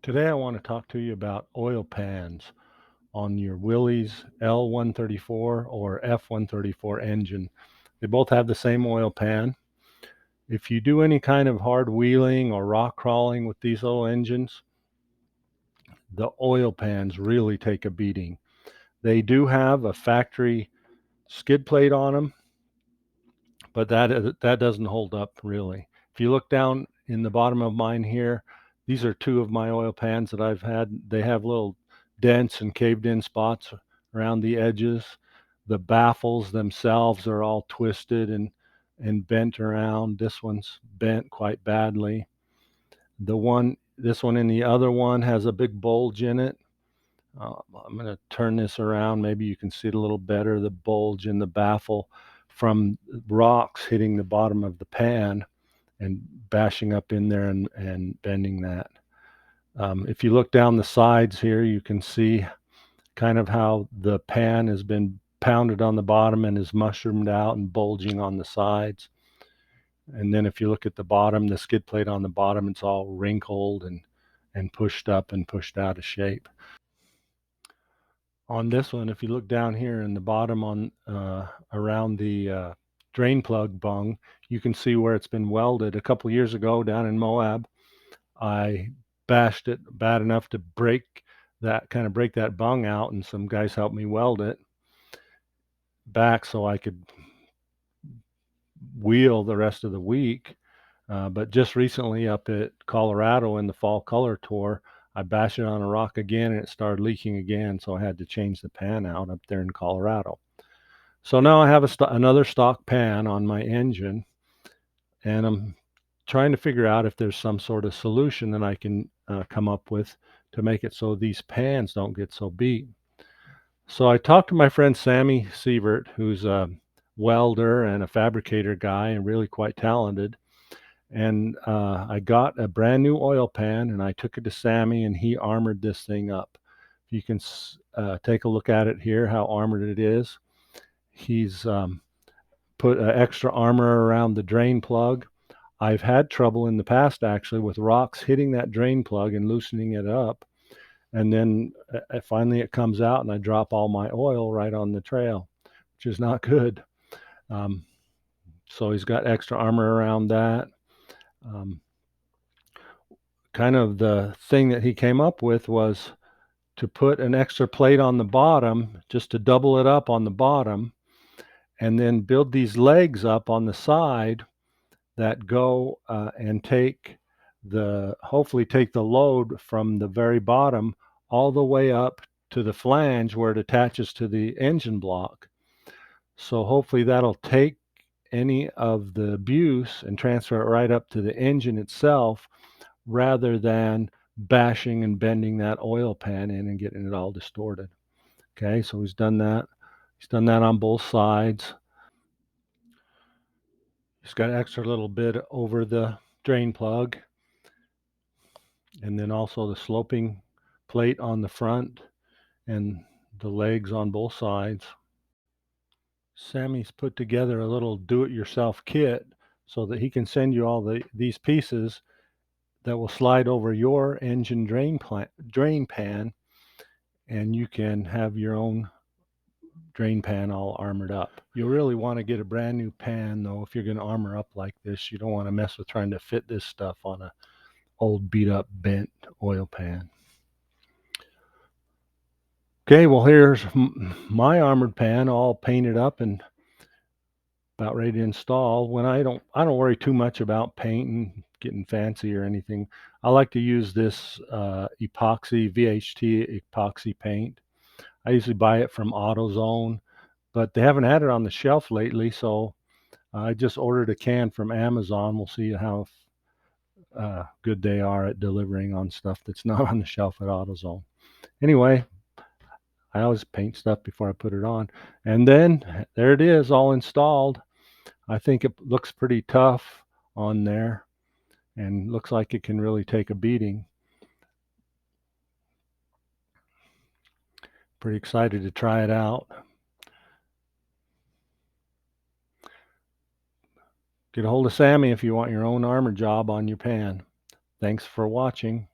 Today I want to talk to you about oil pans on your Willys L134 or F134 engine. They both have the same oil pan. If you do any kind of hard wheeling or rock crawling with these little engines, the oil pans really take a beating. They do have a factory skid plate on them, but that doesn't hold up really. If you look down in the bottom of mine here, these are two of my oil pans that I've had. They have little dents and caved in spots around the edges. The baffles themselves are all twisted and bent around. This one's bent quite badly. This one and the other one has a big bulge in it. I'm going to turn this around. Maybe you can see it a little better. The bulge in the baffle from rocks hitting the bottom of the pan and bashing up in there and bending that. If you look down the sides here, you can see kind of how the pan has been pounded on the bottom and is mushroomed out and bulging on the sides. And then if you look at the bottom, the skid plate on the bottom, it's all wrinkled and pushed up and pushed out of shape. On this one, if you look down here in the bottom on around the drain plug bung, you can see where it's been welded. A couple years ago down in Moab, I bashed it bad enough to break that bung out, and some guys helped me weld it back so I could wheel the rest of the week. But just recently up at Colorado in the fall color tour, I bashed it on a rock again and it started leaking again. So I had to change the pan out up there in Colorado. So now I have another stock pan on my engine, and I'm trying to figure out if there's some sort of solution that I can come up with to make it so these pans don't get so beat. So I talked to my friend Sammy Sievert, who's a welder and a fabricator guy and really quite talented. And I got a brand new oil pan and I took it to Sammy and he armored this thing up. You can take a look at it here, how armored it is. He's put extra armor around the drain plug. I've had trouble in the past actually with rocks hitting that drain plug and loosening it up. And then finally it comes out and I drop all my oil right on the trail, which is not good. Um, so he's got extra armor around that. Um, Kind of the thing that he came up with was to put an extra plate on the bottom, just to double it up on the bottom, and then build these legs up on the side that go and hopefully take the load from the very bottom all the way up to the flange where it attaches to the engine block. So hopefully that'll take any of the abuse and transfer it right up to the engine itself, rather than bashing and bending that oil pan in and getting it all distorted. Okay, so he's done that. He's done that on both sides. He's got an extra little bit over the drain plug, and then also the sloping plate on the front and the legs on both sides. Sammy's put together a little do-it-yourself kit so that he can send you all these pieces that will slide over your engine drain pan, and you can have your own drain pan all armored up. You'll really want to get a brand new pan though if you're going to armor up like this. You don't want to mess with trying to fit this stuff on a old beat up bent oil pan. Okay, well here's my armored pan all painted up and about ready to install. When I don't worry too much about painting, getting fancy or anything. I like to use this epoxy VHT epoxy paint. I usually buy it from AutoZone, but they haven't had it on the shelf lately, so I just ordered a can from Amazon. We'll see how good they are at delivering on stuff that's not on the shelf at AutoZone. Anyway, I always paint stuff before I put it on. And then there it is, all installed. I think it looks pretty tough on there and looks like it can really take a beating. Pretty excited to try it out. Get a hold of Sammy if you want your own armor job on your pan. Thanks for watching.